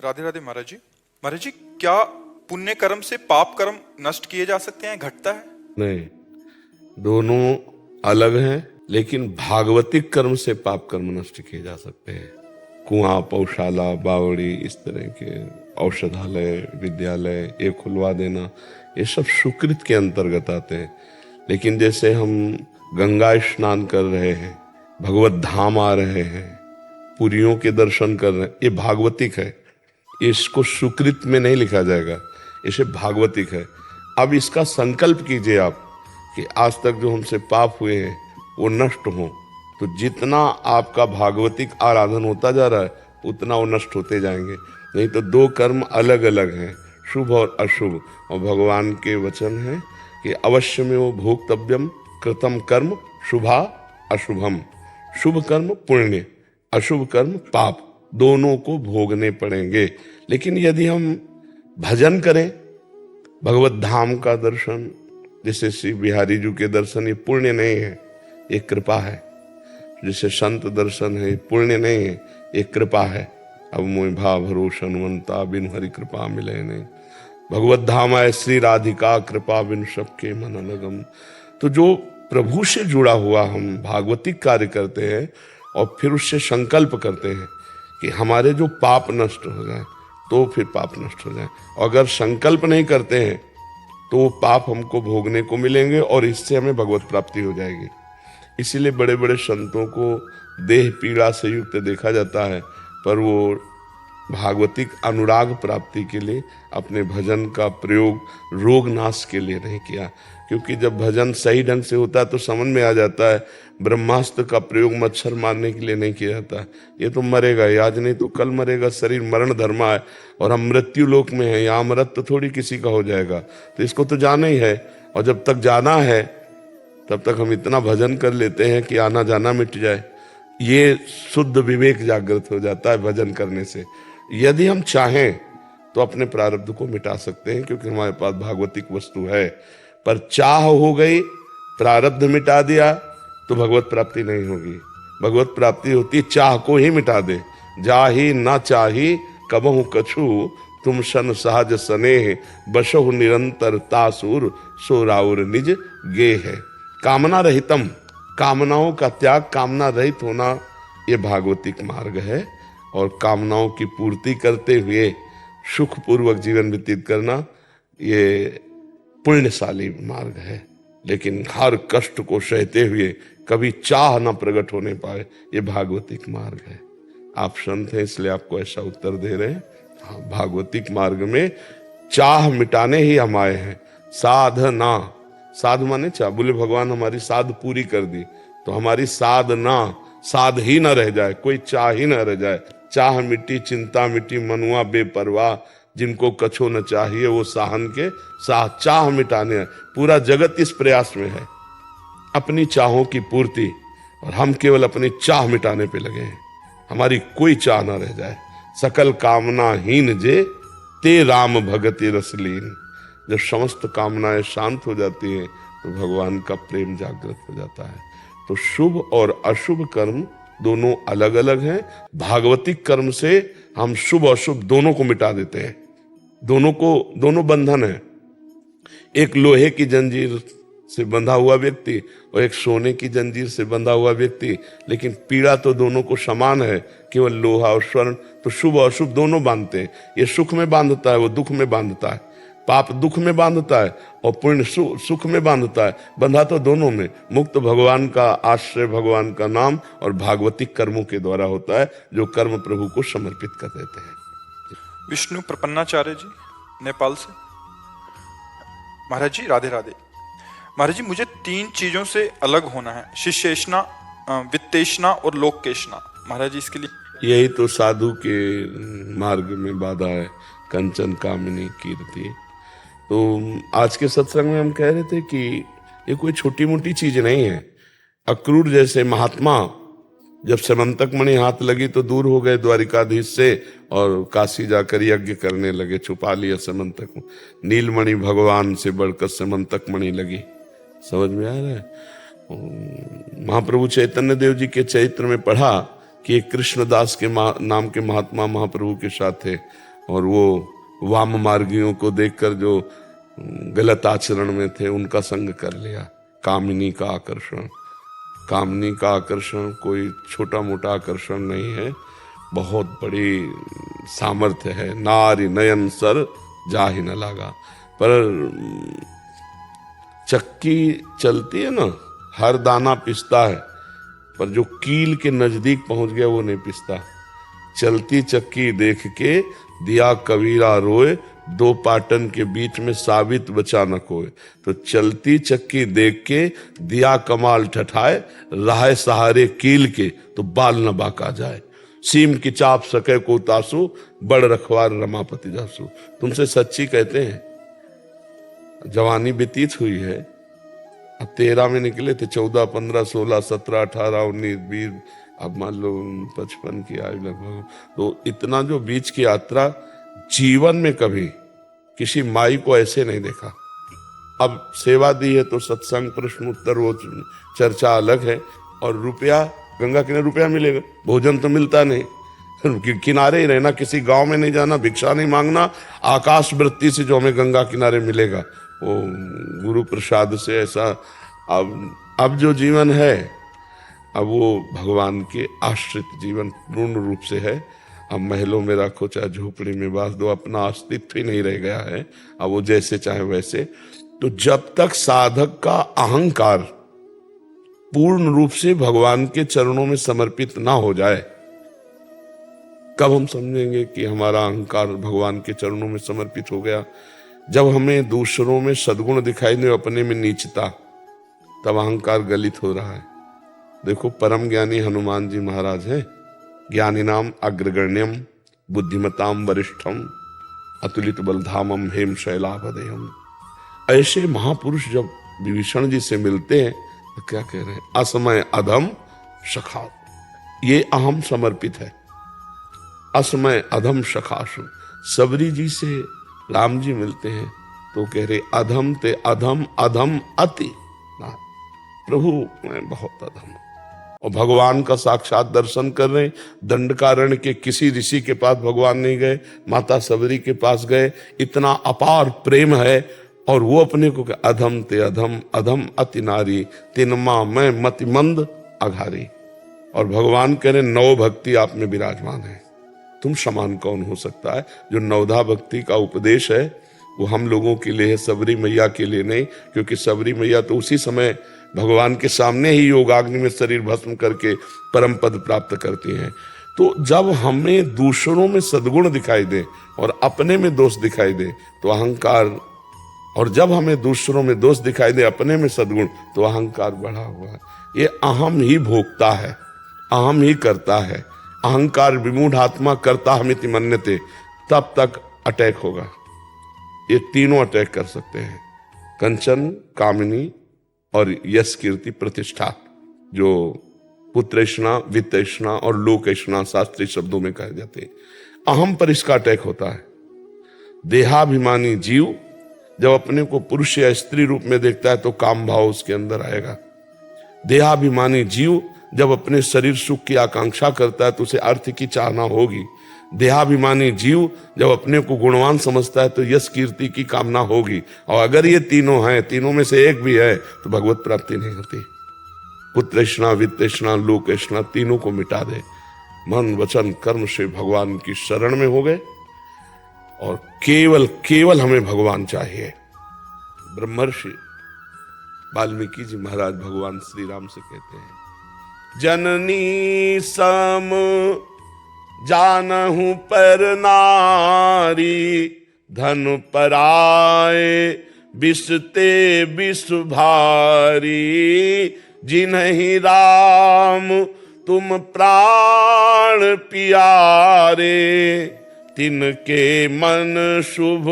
राधे राधे महाराज जी। महाराज जी, क्या पुण्य कर्म से पाप कर्म नष्ट किए जा सकते हैं, घटता है? नहीं, दोनों अलग हैं, लेकिन भागवतिक कर्म से पाप कर्म नष्ट किए जा सकते हैं। कुआं, पौशाला, बावड़ी, इस तरह के औषधालय, विद्यालय ये खुलवा देना, ये सब सुकृत के अंतर्गत आते हैं। लेकिन जैसे हम गंगा स्नान कर रहे हैं, भगवत धाम आ रहे हैं, पुरियों के दर्शन कर रहे हैं, ये भागवतिक है। इसको सुकृत में नहीं लिखा जाएगा, इसे भागवतिक है। अब इसका संकल्प कीजिए आप कि आज तक जो हमसे पाप हुए हैं वो नष्ट हो। तो जितना आपका भागवतिक आराधन होता जा रहा है उतना वो नष्ट होते जाएंगे। नहीं तो दो कर्म अलग अलग हैं, शुभ और अशुभ। और भगवान के वचन है कि अवश्य में वो भोक्तव्यम कृतम कर्म शुभा अशुभम। शुभ कर्म पुण्य, अशुभ कर्म पाप, दोनों को भोगने पड़ेंगे। लेकिन यदि हम भजन करें, भगवत धाम का दर्शन, जैसे श्री बिहारी जी के दर्शन, ये पुण्य नहीं है, ये कृपा है। जैसे संत दर्शन है, पुण्य नहीं है, ये कृपा है। अब मोहि भाव भरोसा हनुमंता, बिन हरि कृपा मिले नहीं। भगवत धाम है श्री राधिका, कृपा बिन सबके मन लगम। तो जो प्रभु से जुड़ा हुआ हम भागवतिक कार्य करते हैं और फिर उससे संकल्प करते हैं कि हमारे जो पाप नष्ट हो जाए, तो फिर पाप नष्ट हो जाए। अगर संकल्प नहीं करते हैं तो वो पाप हमको भोगने को मिलेंगे और इससे हमें भगवत प्राप्ति हो जाएगी। इसीलिए बड़े बड़े संतों को देह पीड़ा से युक्त देखा जाता है, पर वो भागवतिक अनुराग प्राप्ति के लिए अपने भजन का प्रयोग रोग नाश के लिए नहीं किया। क्योंकि जब भजन सही ढंग से होता है तो समझ में आ जाता है, ब्रह्मास्त्र का प्रयोग मच्छर मारने के लिए नहीं किया जाता। ये तो मरेगा ही, आज नहीं तो कल मरेगा, शरीर मरण धर्मा है और हम मृत्यु लोक में हैं, यहाँ अमृत तो थोड़ी किसी का हो जाएगा। तो इसको तो जाना ही है, और जब तक जाना है तब तक हम इतना भजन कर लेते हैं कि आना जाना मिट जाए। ये शुद्ध विवेक जागृत हो जाता है भजन करने से। यदि हम चाहें तो अपने प्रारब्ध को मिटा सकते हैं, क्योंकि हमारे पास भागवतिक वस्तु है। पर चाह हो गई, प्रारब्ध मिटा दिया तो भगवत प्राप्ति नहीं होगी। भगवत प्राप्ति होती चाह को ही मिटा दे। जाहि ना चाही कबहु कछु, तुम सन सहज स्नेह, बसहु निरंतर तासुर, सो राउर निज गे है। कामना रहितम, कामनाओं का त्याग, कामना रहित होना, ये भागवतिक मार्ग है। और कामनाओं की पूर्ति करते हुए सुखपूर्वक जीवन व्यतीत करना, ये पुण्यशाली मार्ग है। लेकिन हर कष्ट को सहते हुए कभी चाह न प्रकट होने पाए, ये भागवतिक मार्ग है। आप संत हैं इसलिए आपको ऐसा उत्तर दे रहे हैं। हाँ, भागवतिक मार्ग में चाह मिटाने ही हम आए हैं। साधना, साध माने चाह, बोले भगवान हमारी साध पूरी कर दी, तो हमारी साधना, साध ही न रह जाए, कोई चाह ही न रह जाए। चाह मिट्टी, चिंता मिट्टी, मनुआ बेपरवाह, जिनको कछो न चाहिए वो साहन के साह। चाह मिटाने पूरा जगत इस प्रयास में है, अपनी चाहों की पूर्ति, और हम केवल अपनी चाह मिटाने पे लगे हैं। हमारी कोई चाह ना रह जाए। सकल कामना हीन जे, ते राम भगति रसलीन। जब समस्त कामनाएं शांत हो जाती हैं तो भगवान का प्रेम जागृत हो जाता है। तो शुभ और अशुभ कर्म दोनों अलग अलग हैं। भागवतिक कर्म से हम शुभ अशुभ दोनों को मिटा देते हैं। दोनों बंधन है। एक लोहे की जंजीर से बंधा हुआ व्यक्ति और एक सोने की जंजीर से बंधा हुआ व्यक्ति, लेकिन पीड़ा तो दोनों को समान है, केवल लोहा और स्वर्ण। तो शुभ और अशुभ दोनों बांधते हैं। ये सुख में बांधता है, वो दुख में बांधता है। पाप दुख में बांधता है और पुण्य सुख में बांधता है। बंधा तो दोनों में। मुक्त भगवान का आश्रय, भगवान का नाम और भागवतिक कर्मों के द्वारा होता है, जो कर्म प्रभु को समर्पित कर देते हैं। विष्णु प्रपन्नाचार्य जी, नेपाल से। महाराज जी राधे राधे। महाराज जी, मुझे 3 चीजों से अलग होना है, शिष्येषणा, वित्तेषणा और लोकेषणा। महाराज जी इसके लिए। यही तो साधु के मार्ग में बाधा है, कंचन कामिनी कीर्ति। तो आज के सत्संग में हम कह रहे थे कि ये कोई छोटी मोटी चीज नहीं है। अक्रूर जैसे महात्मा जब समंतक मणि हाथ लगी तो दूर हो गए द्वारिकाधीश से और काशी जाकर यज्ञ करने लगे, छुपा लिया समंतक। नीलमणि भगवान से बढ़कर समंतक मणि लगी। समझ में आ रहा है? महाप्रभु चैतन्य देव जी के चरित्र में पढ़ा कि एक कृष्णदास के नाम के महात्मा महाप्रभु के साथ थे। और वो वाम मार्गियों को देखकर जो गलत आचरण में थे उनका संग कर लिया। कामिनी का आकर्षण, कामनी का आकर्षण कोई छोटा मोटा आकर्षण नहीं है, बहुत बड़ी सामर्थ्य है। नारी नयन सर जाहि न लागा। पर चक्की चलती है ना, हर दाना पिसता है, पर जो कील के नजदीक पहुंच गया वो नहीं पिसता। चलती चक्की देख के दिया कबीरा रोए, दो पाटन के बीच में साबित बचा न कोई। तो चलती चक्की देख के दिया कमाल ठठाए, राह सहारे कील के तो बाल न बाका जाए। सीम की चाप सके को तासु, बड़ रखवार रमापति जासु। तुमसे सच्ची कहते हैं, जवानी व्यतीत हुई है, अब 13 में निकले थे, 14, 15, 16, 17, 18, 19, 20, अब मान लो 55 की आयु लगभग। तो इतना जो बीच की यात्रा, जीवन में कभी किसी माई को ऐसे नहीं देखा। अब सेवा दी है तो सत्संग, प्रश्न उत्तर, वो चर्चा अलग है। और रुपया, गंगा किनारे रुपया मिलेगा, भोजन तो मिलता नहीं, किनारे ही रहना, किसी गांव में नहीं जाना, भिक्षा नहीं मांगना, आकाश वृत्ति से जो हमें गंगा किनारे मिलेगा वो गुरु प्रसाद से। ऐसा अब जो जीवन है, अब वो भगवान के आश्रित जीवन पूर्ण रूप से है। अब महलों में रखो चाहे झोपड़ी में बांध दो, अपना अस्तित्व ही नहीं रह गया है। अब वो जैसे चाहे वैसे। तो जब तक साधक का अहंकार पूर्ण रूप से भगवान के चरणों में समर्पित ना हो जाए, कब हम समझेंगे कि हमारा अहंकार भगवान के चरणों में समर्पित हो गया? जब हमें दूसरों में सद्गुण दिखाई दे, अपने में नीचता, तब अहंकार गलित हो रहा है। देखो, परम ज्ञानी हनुमान जी महाराज हैं, ज्ञानी नाम अग्रगण्यम बुद्धिमताम वरिष्ठम अतुलित बलधामम हेम शैलाभदेयम। ऐसे महापुरुष जब विभीषण जी से मिलते हैं तो क्या कह रहे हैं? असमय अधम सखा, ये अहम समर्पित है। असमय अधम सखासु। सबरी जी से राम जी मिलते हैं तो कह रहे अधम ते अधम, अधम अति ना, प्रभु मैं बहुत अधम। और भगवान का साक्षात दर्शन कर रहे हैं। दंडकारण्य के किसी ऋषि के पास भगवान नहीं गए, माता सबरी के पास गए। इतना अपार प्रेम है। और वो अपने को अधम ते अधम, अधम अति नारी, तिनमा मैं मतिमंद अघारी। और भगवान कह रहे नव भक्ति आप में विराजमान है, तुम समान कौन हो सकता है? जो नवधा भक्ति का उपदेश है वो हम लोगों के लिए है, सबरी मैया के लिए नहीं। क्योंकि सबरी मैया तो उसी समय भगवान के सामने ही योगाग्नि में शरीर भस्म करके परम पद प्राप्त करती हैं। तो जब हमें दूसरों में सद्गुण दिखाई दे और अपने में दोष दिखाई दे तो अहंकार, और जब हमें दूसरों में दोष दिखाई दे, अपने में सद्गुण, तो अहंकार बढ़ा हुआ है। ये अहम ही भोगता है, अहम ही करता है। अहंकार विमूढ़ आत्मा करता हमिति मन्यते, तब तक अटैक होगा। ये तीनों अटैक कर सकते हैं, कंचन, कामिनी और यश, कीर्ति, प्रतिष्ठा, जो पुत्रेष्णा, वित्तेष्णा और लोकेष्णा शास्त्रीय शब्दों में कहे जाते हैं। अहम पर इसका अटैक होता है। देहाभिमानी जीव जब अपने को पुरुष या स्त्री रूप में देखता है तो काम भाव उसके अंदर आएगा। देहाभिमानी जीव जब अपने शरीर सुख की आकांक्षा करता है तो उसे अर्थ की चाहना होगी। देहाभिमानी जीव जब अपने को गुणवान समझता है तो यश, कीर्ति की कामना होगी। और अगर ये तीनों हैं, तीनों में से एक भी है, तो भगवत प्राप्ति नहीं होती। पुत्रेष्णा, वित्तेष्णा, लोकेष्णा, तीनों को मिटा दे। मन वचन कर्म से भगवान की शरण में हो गए और केवल केवल हमें भगवान चाहिए। ब्रह्मर्षि वाल्मीकि जी महाराज भगवान श्री राम से कहते हैं, जननी सम जानहु पर नारी, धन पराए बिसते बिस भारी। जिन्हि राम तुम प्राण पियारे, तिनके मन शुभ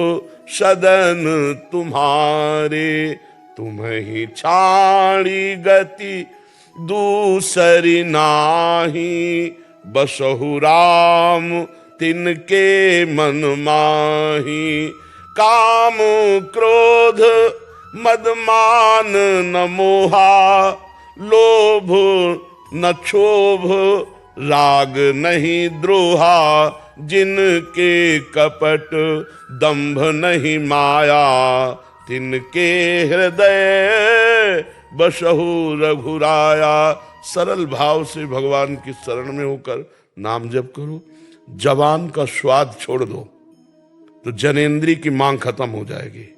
सदन तुम्हारे। तुम्हि छाड़ी गति दूसरी नाही, बसहु राम तिनके मन माही। काम क्रोध मद मान न मोहा, लोभ न क्षोभ राग नहीं द्रोहा। जिनके कपट दंभ नहीं माया, तिनके हृदय बसहु रघुराया। सरल भाव से भगवान की शरण में होकर नाम जप करो। जबान का स्वाद छोड़ दो तो जनेंद्री की मांग खत्म हो जाएगी।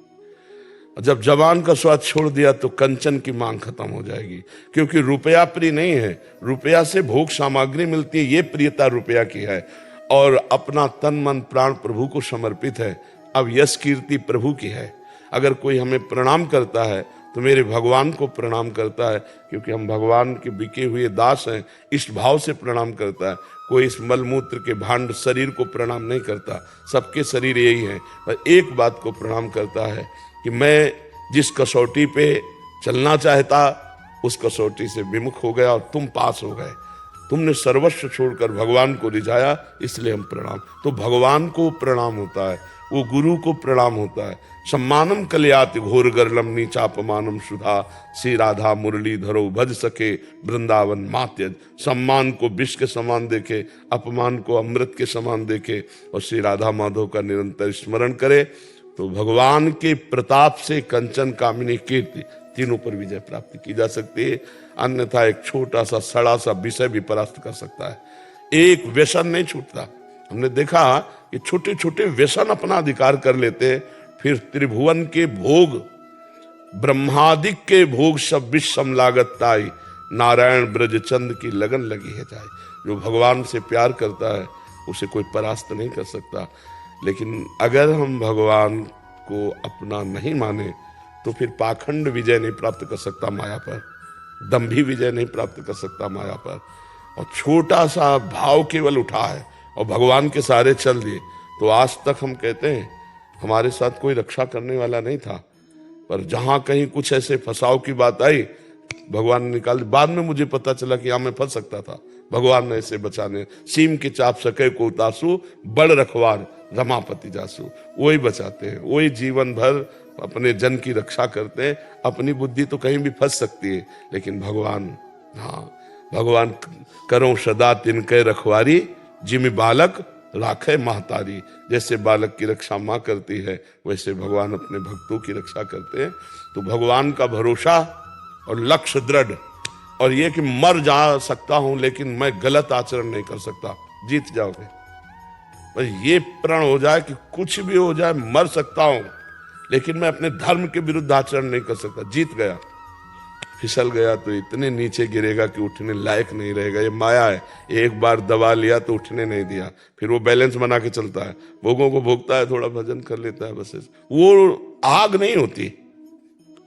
जब जबान का स्वाद छोड़ दिया तो कंचन की मांग खत्म हो जाएगी, क्योंकि रुपया प्रिय नहीं है। रुपया से भोग सामग्री मिलती है, ये प्रियता रुपया की है, और अपना तन मन प्राण प्रभु को समर्पित है। अब यश कीर्ति प्रभु की है। अगर कोई हमें प्रणाम करता है तो मेरे भगवान को प्रणाम करता है, क्योंकि हम भगवान के बिके हुए दास हैं, इस भाव से प्रणाम करता है। कोई इस मलमूत्र के भांड शरीर को प्रणाम नहीं करता, सबके शरीर यही है, और एक बात को प्रणाम करता है कि मैं जिस कसौटी पे चलना चाहता उस कसौटी से विमुख हो गया और तुम पास हो गए। तुमने सर्वस्व छोड़कर भगवान को रिझाया, इसलिए हम प्रणाम। तो भगवान को प्रणाम होता है, वो गुरु को प्रणाम होता है। सम्मानम कल्याति घोर गर्लम नीचापमानम सुधा, श्री राधा मुरली धरो भज सके वृंदावन मात्यज। सम्मान को विष के समान देखे, अपमान को अमृत के समान देखे, और श्री राधा माधव का निरंतर स्मरण करे, तो भगवान के प्रताप से कंचन कामिनी कीर्ति तीनों पर विजय प्राप्त की जा सकती है। अन्यथा एक छोटा सा सड़ा सा विषय भी परास्त कर सकता है। एक व्यसन नहीं छूटता। हमने देखा कि छोटे छोटे व्यसन अपना अधिकार कर लेते हैं, फिर त्रिभुवन के भोग ब्रह्मादिक के भोग सब विषम लागत ताई, नारायण ब्रजचंद की लगन लगी है जाए। जो भगवान से प्यार करता है उसे कोई परास्त नहीं कर सकता। लेकिन अगर हम भगवान को अपना नहीं माने तो फिर पाखंड विजय नहीं प्राप्त कर सकता माया पर, दंभी विजय नहीं प्राप्त कर सकता माया पर। और छोटा सा भाव केवल उठा है और भगवान के सहारे चल दिए, तो आज तक हम कहते हैं हमारे साथ कोई रक्षा करने वाला नहीं था, पर जहां कहीं कुछ ऐसे फंसाव की बात आई भगवान ने निकाल। बाद में मुझे पता चला कि मैं फंस सकता था, भगवान ने ऐसे बचाने। सीम के चाप सके को उतासू, बड़ रखवार रमापति जासू। वही बचाते हैं, वही जीवन भर अपने जन की रक्षा करते हैं। अपनी बुद्धि तो कहीं भी फंस सकती है, लेकिन भगवान, हाँ भगवान करो सदा तिनके रखवारी, जिमि बालक राखे महतारी। जैसे बालक की रक्षा माँ करती है, वैसे भगवान अपने भक्तों की रक्षा करते हैं। तो भगवान का भरोसा और लक्ष्य दृढ़, और ये कि मर जा सकता हूं लेकिन मैं गलत आचरण नहीं कर सकता, जीत जाओगे। बस ये प्रण हो जाए कि कुछ भी हो जाए, मर सकता हूं लेकिन मैं अपने धर्म के विरुद्ध आचरण नहीं कर सकता, जीत गया। फिसल गया तो इतने नीचे गिरेगा कि उठने लायक नहीं रहेगा। ये माया है, एक बार दबा लिया तो उठने नहीं दिया, फिर वो बैलेंस बना के चलता है, भोगों को भोगता है, थोड़ा भजन कर लेता है, बस वो आग नहीं होती।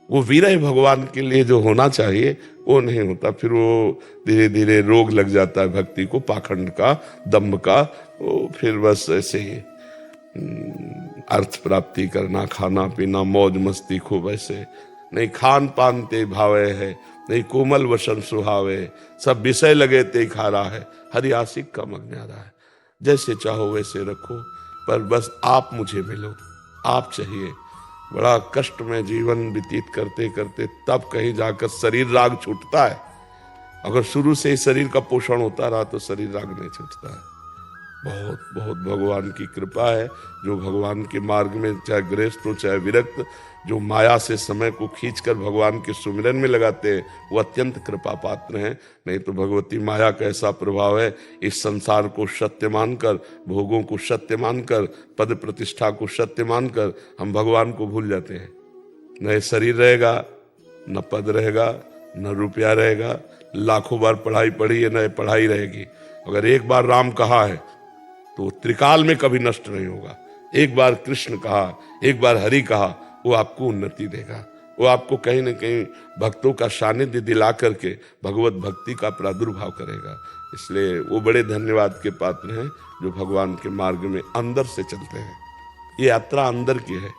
वो विरह भगवान के लिए जो होना चाहिए वो नहीं होता। फिर वो धीरे धीरे रोग लग जाता है भक्ति को, पाखंड का, दम्भ का। वो फिर बस ऐसे ही अर्थ प्राप्ति करना, खाना पीना, मौज मस्ती खूब, ऐसे नहीं खान पान ते भावे है, नहीं कोमल वसन सुहावे, सब विषय लगे ते खारा है, हरि आशिक का मग्नारा है। जैसे चाहो वैसे रखो, पर बस आप मुझे मिलो, आप चाहिए। बड़ा कष्ट में जीवन व्यतीत करते करते तब कहीं जाकर शरीर राग छूटता है। अगर शुरू से ही शरीर का पोषण होता रहा तो शरीर राग नहीं छूटता है। बहुत बहुत भगवान की कृपा है। जो भगवान के मार्ग में चाहे गृहस्थ हो चाहे विरक्त, जो माया से समय को खींचकर भगवान के सुमिरन में लगाते हैं, वो अत्यंत कृपा पात्र हैं। नहीं तो भगवती माया का ऐसा प्रभाव है, इस संसार को सत्य मानकर, भोगों को सत्य मानकर, पद प्रतिष्ठा को सत्य मानकर हम भगवान को भूल जाते हैं। न शरीर रहेगा, न पद रहेगा, न रुपया रहेगा, लाखों बार पढ़ाई पढ़ी है, न पढ़ाई रहेगी। अगर एक बार राम कहा है तो त्रिकाल में कभी नष्ट नहीं होगा। एक बार कृष्ण कहा, एक बार हरि कहा, वो आपको उन्नति देगा। वो आपको कहीं न कहीं भक्तों का सानिध्य दिला करके भगवत भक्ति का प्रादुर्भाव करेगा। इसलिए वो बड़े धन्यवाद के पात्र हैं जो भगवान के मार्ग में अंदर से चलते हैं। ये यात्रा अंदर की है,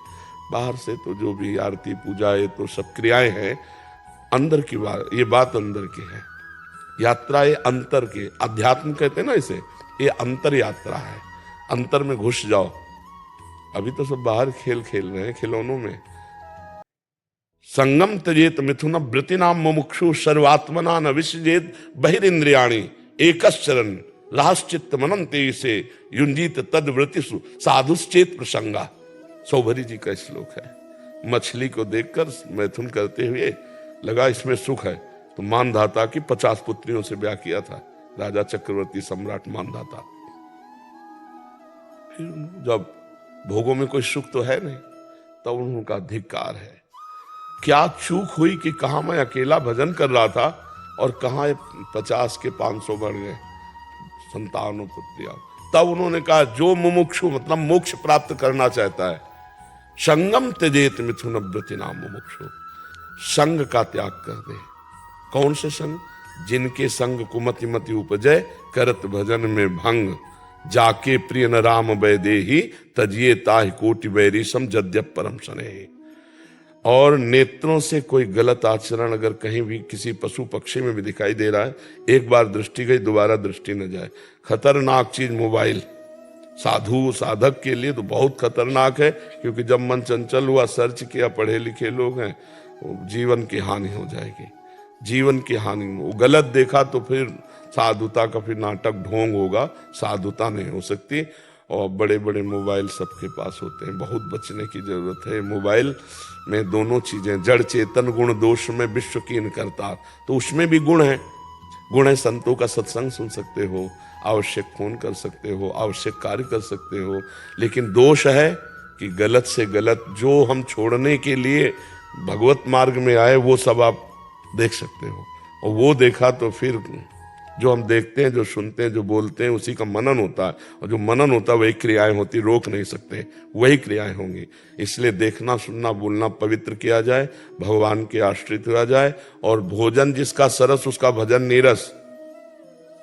बाहर से तो जो भी आरती पूजा ये तो सब क्रियाएं हैं, अंदर की बात, ये बात अंदर की है। यात्रा ये अंतर के, अध्यात्म कहते हैं ना इसे, ये अंतर यात्रा है। अंतर में घुस जाओ। अभी तो सब बाहर खेल खेल रहे हैं, खिलौनों में। संगम त्यजेत मिथुन वृत्ति नाम मुमुक्षु सर्वात्मना न विसृजेत बहिरिंद्रियाणि एकश्चरण राश्चित्त मनंते से युंजीत तद्व्रतिषु साधुश्चेत प्रसंगा। सौभरी जी का श्लोक है। मछली को देखकर मैथुन करते हुए लगा इसमें सुख है, तो मानधाता की 50 पुत्रियों से ब्याह किया था, राजा चक्रवर्ती सम्राट मानधाता। फिर जब भोगों में कोई सुख तो है नहीं, तब उनका धिक्कार है। क्या चूक हुई कि कहां मैं अकेला भजन कर रहा था और कहां 50 के 500 बढ़ गए संतानों पुत्रियां। तब उन्होंने कहा जो मुमुक्षु मतलब मोक्ष प्राप्त करना चाहता है, संगम त्यजेत मिथुन व्रति नाम मुमुक्षु, संग का त्याग कर दे। कौन से संग? जिनके संग कुमति मति उपजय, करत भजन में भंग, जाके प्रिय न राम वैदेही, तजिए ताहि कोटि वैरीसम जद्यप परम स्नेही। और नेत्रों से कोई गलत आचरण अगर कहीं भी किसी पशु पक्षी में भी दिखाई दे रहा है, एक बार दृष्टि गई दोबारा दृष्टि न जाए। खतरनाक चीज मोबाइल साधु साधक के लिए तो बहुत खतरनाक है, क्योंकि जब मन चंचल हुआ, सर्च किया, पढ़े लिखे लोग हैं, जीवन की हानि हो जाएगी, जीवन की हानि। वो गलत देखा तो फिर साधुता का फिर नाटक ढोंग होगा, साधुता नहीं हो सकती। और बड़े बड़े मोबाइल सबके पास होते हैं, बहुत बचने की जरूरत है। मोबाइल में दोनों चीजें, जड़ चेतन गुण दोष में विश्व कीन करता, तो उसमें भी गुण है। गुण है संतों का सत्संग सुन सकते हो, आवश्यक फोन कर सकते हो, आवश्यक कार्य कर सकते हो, लेकिन दोष है कि गलत से गलत जो हम छोड़ने के लिए भगवत मार्ग में आए वो सब आप देख सकते हो। और वो देखा तो फिर जो हम देखते हैं, जो सुनते हैं, जो बोलते हैं, उसी का मनन होता है, और जो मनन होता है वही क्रियाएं होती, रोक नहीं सकते, वही क्रियाएं होंगी। इसलिए देखना सुनना बोलना पवित्र किया जाए, भगवान के आश्रित हुआ जाए। और भोजन जिसका सरस उसका भजन नीरस,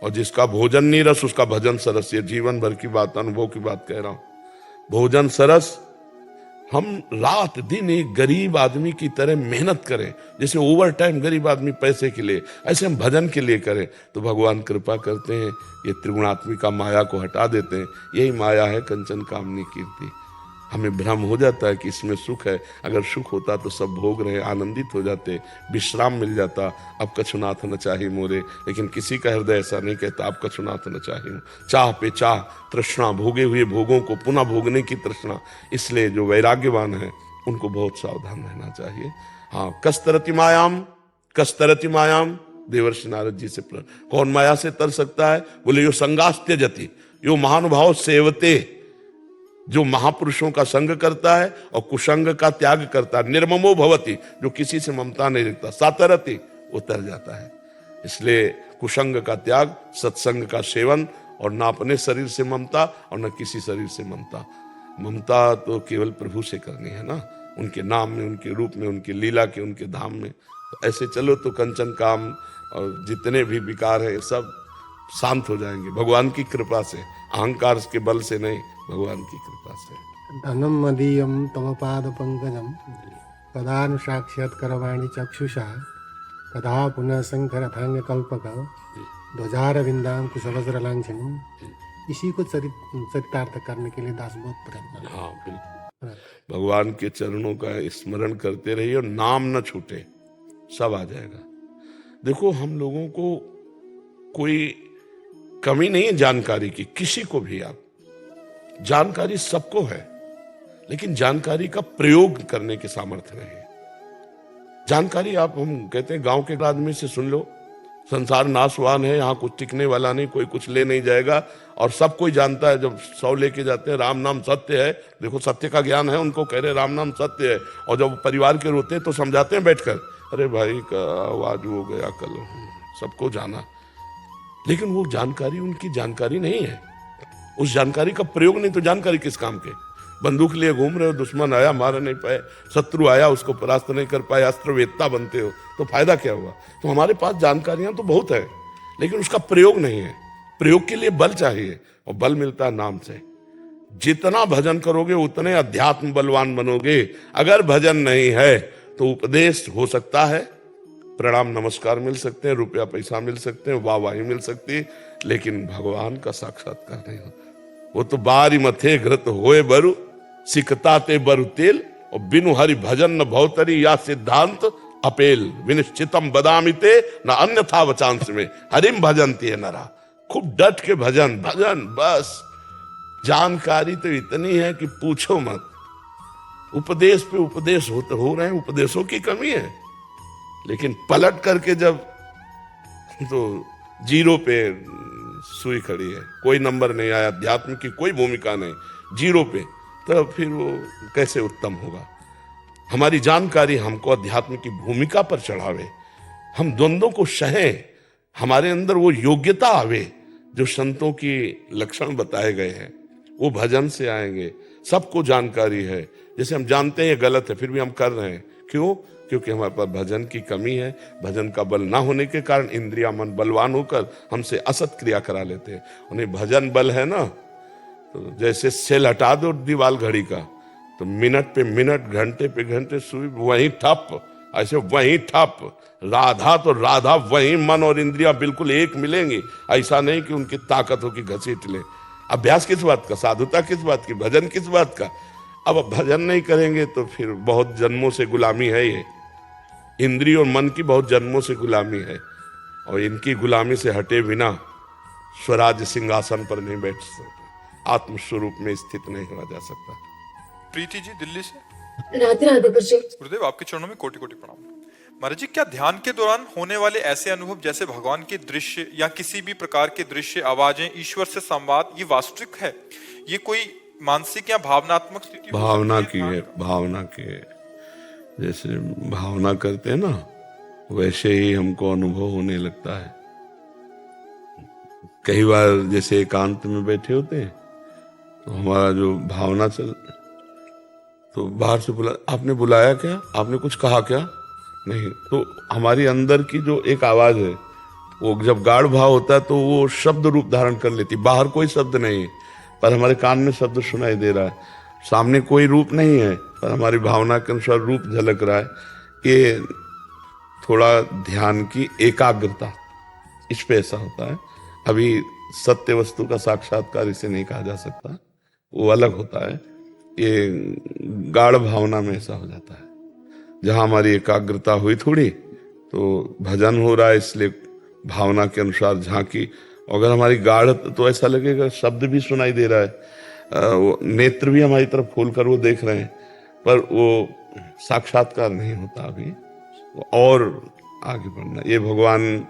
और जिसका भोजन नीरस उसका भजन सरस। ये जीवन भर की बात, अनुभव की बात कह रहा हूं। भोजन सरस, हम रात दिन एक गरीब आदमी की तरह मेहनत करें, जैसे ओवर टाइम गरीब आदमी पैसे के लिए, ऐसे हम भजन के लिए करें तो भगवान कृपा करते हैं, ये त्रिगुणात्मिका माया को हटा देते हैं। यही माया है कंचन कामनी कीर्ति। हमें भ्रम हो जाता है कि इसमें सुख है, अगर सुख होता तो सब भोग रहे, आनंदित हो जाते, विश्राम मिल जाता। अब कछुनाथ न चाही मोरे, लेकिन किसी का हृदय ऐसा नहीं कहता अब कछुनाथ न चाही। चाह पे चाह, तृष्णा, भोगे हुए भोगों को पुनः भोगने की तृष्णा। इसलिए जो वैराग्यवान है उनको बहुत सावधान रहना चाहिए। हाँ, कस्तरति मायाम, देवर्षि नारद जी से कौन माया से तर सकता है? बोले यो संगास्त्य जति, यो महानुभाव सेवते, जो महापुरुषों का संग करता है और कुसंग का त्याग करता है। निर्ममो भवति, जो किसी से ममता नहीं रखता। सातरति, उतर जाता है। इसलिए कुसंग का त्याग, सत्संग का सेवन, और ना अपने शरीर से ममता और न किसी शरीर से ममता। ममता तो केवल प्रभु से करनी है ना, उनके नाम में, उनके रूप में, उनकी लीला के, उनके धाम में। तो ऐसे चलो तो कंचन काम और जितने भी विकार है सब शांत हो जाएंगे भगवान की कृपा से, अहंकार के बल से नहीं, भगवान की कृपा से। धनम मदीयम तव पाद पंकजम, कदा नु साक्षात् करवाणी चक्षुषा, कदा पुनः शंकर थांग कल्पक, ध्वजारविंदाम कुशवज्र लांछनम। इसी को चरितार्थ करने के लिए दास बहुत प्रयत्न। हाँ बिल्कुल, भगवान के चरणों का स्मरण करते रहिए और नाम न छूटे, सब आ जाएगा। देखो, हम लोगों को कोई कमी नहीं है जानकारी की, किसी को भी। आप जानकारी सबको है, लेकिन जानकारी का प्रयोग करने के सामर्थ्य नहीं है। जानकारी आप, हम कहते हैं गांव के आदमी से सुन लो, संसार नाशवान है, यहाँ कुछ टिकने वाला नहीं, कोई कुछ ले नहीं जाएगा, और सब कोई जानता है। जब 100 लेके जाते हैं, राम नाम सत्य है, देखो सत्य का ज्ञान है उनको, कह रहे राम नाम सत्य है। और जब परिवार के रोते हैं तो समझाते हैं बैठकर, अरे भाई का आवाज हो गया कल, सबको जाना। लेकिन वो जानकारी उनकी जानकारी नहीं है, उस जानकारी का प्रयोग नहीं, तो जानकारी किस काम के? बंदूक लिए घूम रहे हो, दुश्मन आया मार नहीं पाए, शत्रु आया उसको परास्त नहीं कर पाए, अस्त्र वेत्ता बनते हो, तो फायदा क्या हुआ? तो हमारे पास जानकारियां तो बहुत है, लेकिन उसका प्रयोग नहीं है। प्रयोग के लिए बल चाहिए, और बल मिलता है नाम से। जितना भजन करोगे उतने अध्यात्म बलवान बनोगे। अगर भजन नहीं है तो उपदेश हो सकता है, प्रणाम नमस्कार मिल सकते हैं, रुपया पैसा मिल सकते हैं, वाहवाही मिल सकती है, लेकिन भगवान का साक्षात्कार नहीं हो। वो तो बारी मथे घृत होए बरु, सिकता ते बरु तेल, और बिनु हरि भजन न भौतरी या सिद्धांत अपेल। विनिश्चितम बदामिते न अन्यथा वचांस में, हरिम भजनती है नरा। खूब डट के भजन भजन बस। जानकारी तो इतनी है कि पूछो मत। उपदेश पे उपदेश हो रहे हैं, उपदेशों की कमी है, लेकिन पलट करके जब तो जीरो पे सुई खड़ी है, कोई नंबर नहीं आया, अध्यात्म की कोई भूमिका नहीं, जीरो पे, तब फिर वो कैसे उत्तम होगा। हमारी जानकारी हमको अध्यात्म की भूमिका पर चढ़ावे, हम द्वंद्वों को सहें, हमारे अंदर वो योग्यता आवे जो संतों की लक्षण बताए गए हैं, वो भजन से आएंगे। सबको जानकारी है, जैसे हम जानते हैं ये गलत है फिर भी हम कर रहे हैं, क्यों? क्योंकि हमारे पास भजन की कमी है। भजन का बल ना होने के कारण इंद्रिया मन बलवान होकर हमसे असत क्रिया करा लेते हैं। उन्हें भजन बल है ना, तो जैसे सेल हटा दो दीवार घड़ी का, तो मिनट पे मिनट, घंटे पे घंटे सुई वहीं ठप, ऐसे वहीं ठप। राधा तो राधा, वहीं मन और इंद्रिया बिल्कुल एक मिलेंगी। ऐसा नहीं कि उनकी ताकत हो कि घसीट ले। अभ्यास किस बात का, साधुता किस बात की, भजन किस बात का। अब भजन नहीं करेंगे तो फिर बहुत जन्मों से गुलामी है ये, इंद्रिय और मन की बहुत जन्मों से गुलामी है, और इनकी गुलामी से हटे बिना स्वराज सिंहासन पर नहीं बैठ सकते, आत्मस्वरूप में स्थित नहीं हुआ जा सकता। प्रीति जी दिल्ली से। राधे राधे गुरुजी। गुरुदेव आपके चरणों में कोटि कोटि प्रणाम। महाराज जी, क्या ध्यान के दौरान होने वाले ऐसे अनुभव जैसे भगवान के दृश्य या किसी भी प्रकार के दृश्य, आवाजें, ईश्वर से संवाद, ये वास्तविक है? ये कोई मानसिक या भावनात्मक स्थिति? भावना की है, भावना की है। जैसे भावना करते हैं ना, वैसे ही हमको अनुभव होने लगता है। कई बार जैसे एकांत में बैठे होते हैं तो हमारा जो भावना चल, तो बाहर से बुला, आपने बुलाया क्या, आपने कुछ कहा क्या, नहीं, तो हमारी अंदर की जो एक आवाज है वो जब गाढ़ भाव होता है तो वो शब्द रूप धारण कर लेती। बाहर कोई शब्द नहीं है पर हमारे कान में शब्द सुनाई दे रहा है, सामने कोई रूप नहीं है पर हमारी भावना के अनुसार रूप झलक रहा है। ये थोड़ा ध्यान की एकाग्रता, इस पे ऐसा होता है। अभी सत्य वस्तु का साक्षात्कार इसे नहीं कहा जा सकता, वो अलग होता है। ये गाढ़ भावना में ऐसा हो जाता है, जहां हमारी एकाग्रता हुई थोड़ी तो भजन हो रहा है, इसलिए भावना के अनुसार झांकी। अगर हमारी गाढ़ तो ऐसा लगेगा शब्द भी सुनाई दे रहा है, वो नेत्र भी हमारी तरफ खोल कर वो देख रहे हैं, पर वो साक्षात्कार नहीं होता अभी, और आगे बढ़ना। ये भगवान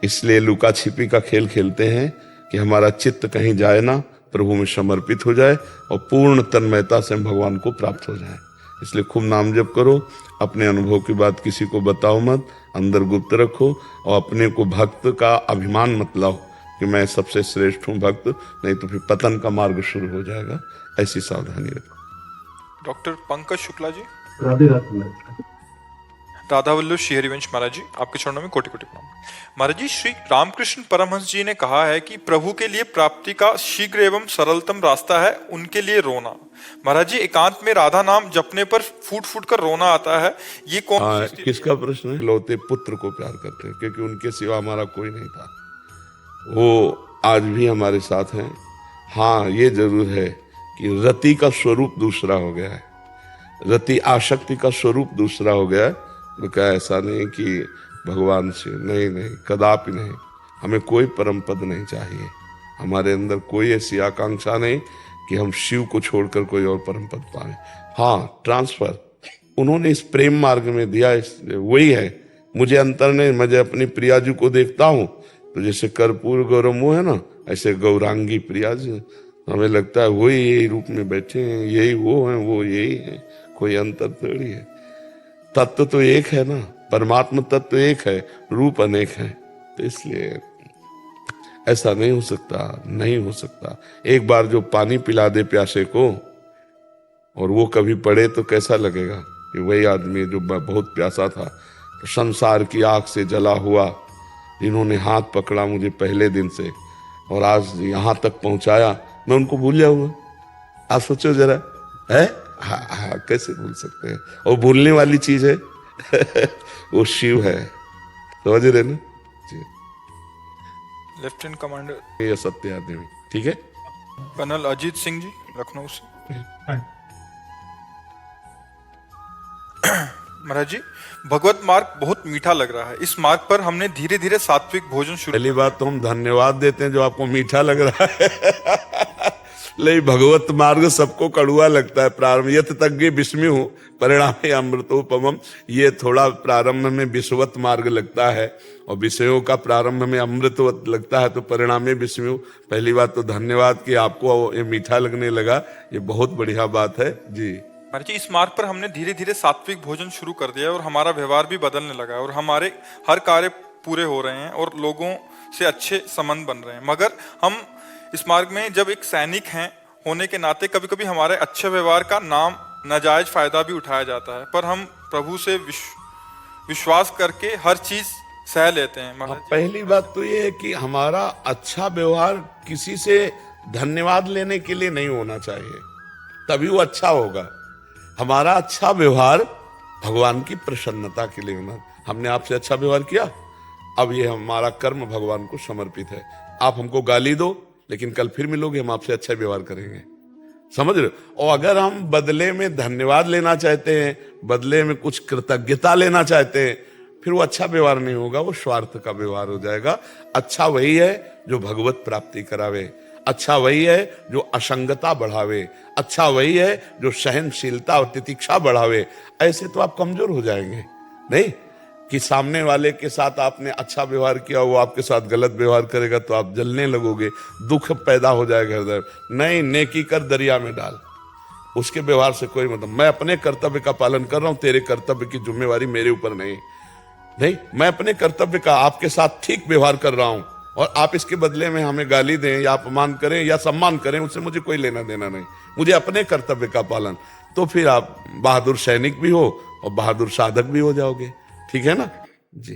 इसलिए लुका छिपी का खेल खेलते हैं कि हमारा चित्त कहीं जाए ना, प्रभु में समर्पित हो जाए और पूर्ण तन्मयता से हम भगवान को प्राप्त हो जाए। इसलिए खूब नाम जप करो, अपने अनुभव की बात किसी को बताओ मत, अंदर गुप्त रखो, और अपने को भक्त का अभिमान मत लाओ कि मैं सबसे श्रेष्ठ हूं भक्त, नहीं तो फिर पतन का मार्ग शुरू हो जाएगा। ऐसी सावधानी रखो। डॉक्टर पंकज शुक्ला जी। राधे राधे। राधा वल्लभ श्री हरिवंश महाराज जी, आपके चरणों में कोटि कोटि प्रणाम। महाराज जी, श्री रामकृष्ण परमहंस जी ने कहा है कि प्रभु के लिए प्राप्ति का शीघ्र एवं सरलतम रास्ता है उनके लिए रोना। महाराज जी, एकांत में राधा नाम जपने पर फूट फूट कर रोना आता है, ये कौन सी स्थिति? किसका प्रश्न है? लौते पुत्र को प्यार करते हैं, क्योंकि उनके सिवा हमारा कोई नहीं था। वो आज भी हमारे साथ हैं। हाँ, ये जरूर है कि रति का स्वरूप दूसरा हो गया है, रति आसक्ति का स्वरूप दूसरा हो गया है। तो क्या ऐसा नहीं कि भगवान से नहीं, नहीं, कदापि नहीं। हमें कोई परम पद नहीं चाहिए, हमारे अंदर कोई ऐसी आकांक्षा नहीं कि हम शिव को छोड़कर कोई और परम पद पाए। हाँ, ट्रांसफर उन्होंने इस प्रेम मार्ग में दिया, वही है। मुझे अंतर नहीं, मैं अपनी प्रियाजू को देखता हूँ तो जैसे कर्पूर गौरम वो है ना, ऐसे गौरांगी प्रियाजू, हमें लगता है वही यही रूप में बैठे हैं, यही वो हैं, वो यही है, कोई अंतर थोड़ी है। तत्व तो एक है ना, परमात्मा तत्व एक है, रूप अनेक है। तो इसलिए ऐसा नहीं हो सकता, नहीं हो सकता। एक बार जो पानी पिला दे प्यासे को और वो कभी पड़े तो कैसा लगेगा कि वही आदमी जो बहुत प्यासा था, तो संसार की आग से जला हुआ, जिन्होंने हाथ पकड़ा मुझे पहले दिन से और आज यहाँ तक पहुंचाया, मैं उनको भूल जाऊंगा? आप सोचो जरा, है? हाँ, कैसे भूल सकते हैं? और भूलने वाली चीज है वो शिव है, समझ रहे ना जी। लेफ्टिनेंट कमांडर ये सत्य आदमी, ठीक है। कर्नल अजीत सिंह जी, लखनऊ से। महाराज जी, भगवत मार्ग बहुत मीठा लग रहा है। इस मार्ग पर हमने धीरे धीरे सात्विक भोजन शुरू। पहली बात तो हम धन्यवाद देते हैं जो आपको मीठा लग रहा है। लेकिन भगवत मार्ग सबको कड़ुआ लगता है। प्रारंभ यत तज्ञ विस्मयु परिणामे अमृतोपमम, ये थोड़ा प्रारंभ में विषवत मार्ग लगता है और विषयों का प्रारंभ में अमृतवत लगता है, तो परिणामे विस्मयु। पहली बात तो धन्यवाद कि आपको ये मीठा लगने लगा, ये बहुत बढ़िया बात है जी। महाराज जी, इस मार्ग पर हमने धीरे धीरे सात्विक भोजन शुरू कर दिया और हमारा व्यवहार भी बदलने लगा है और हमारे हर कार्य पूरे हो रहे हैं और लोगों से अच्छे संबंध बन रहे हैं। मगर हम इस मार्ग में जब एक सैनिक हैं होने के नाते कभी कभी हमारे अच्छे व्यवहार का नाम नाजायज फायदा भी उठाया जाता है, पर हम प्रभु से विश्वास करके हर चीज सह लेते हैं। महाराज जी, पहली बात तो ये है कि हमारा अच्छा व्यवहार किसी से धन्यवाद लेने के लिए नहीं होना चाहिए, तभी वो अच्छा होगा। हमारा अच्छा व्यवहार भगवान की प्रसन्नता के लिए होना। हमने आपसे अच्छा व्यवहार किया, अब ये हमारा कर्म भगवान को समर्पित है। आप हमको गाली दो, लेकिन कल फिर मिलोगे, हम आपसे अच्छा व्यवहार करेंगे। समझ रहे हो? और अगर हम बदले में धन्यवाद लेना चाहते हैं, बदले में कुछ कृतज्ञता लेना चाहते हैं, फिर वो अच्छा व्यवहार नहीं होगा, वो स्वार्थ का व्यवहार हो जाएगा। अच्छा वही है जो भगवत प्राप्ति करावे, अच्छा वही है जो असंगता बढ़ावे, अच्छा वही है जो सहनशीलता और तितिक्षा बढ़ावे। ऐसे तो आप कमजोर हो जाएंगे। नहीं कि सामने वाले के साथ आपने अच्छा व्यवहार किया, वो आपके साथ गलत व्यवहार करेगा तो आप जलने लगोगे, दुख पैदा हो जाएगा हृदय। नहीं, नेकी कर दरिया में डाल, उसके व्यवहार से कोई मतलब। मैं अपने कर्तव्य का पालन कर रहा हूं, तेरे कर्तव्य की जिम्मेवारी मेरे ऊपर नहीं। नहीं, मैं अपने कर्तव्य का आपके साथ ठीक व्यवहार कर रहा हूं और आप इसके बदले में हमें गाली दें या अपमान करें या सम्मान करें, उससे मुझे कोई लेना देना नहीं। मुझे अपने कर्तव्य का पालन, तो फिर आप बहादुर सैनिक भी हो और बहादुर साधक भी हो जाओगे। ठीक है ना जी।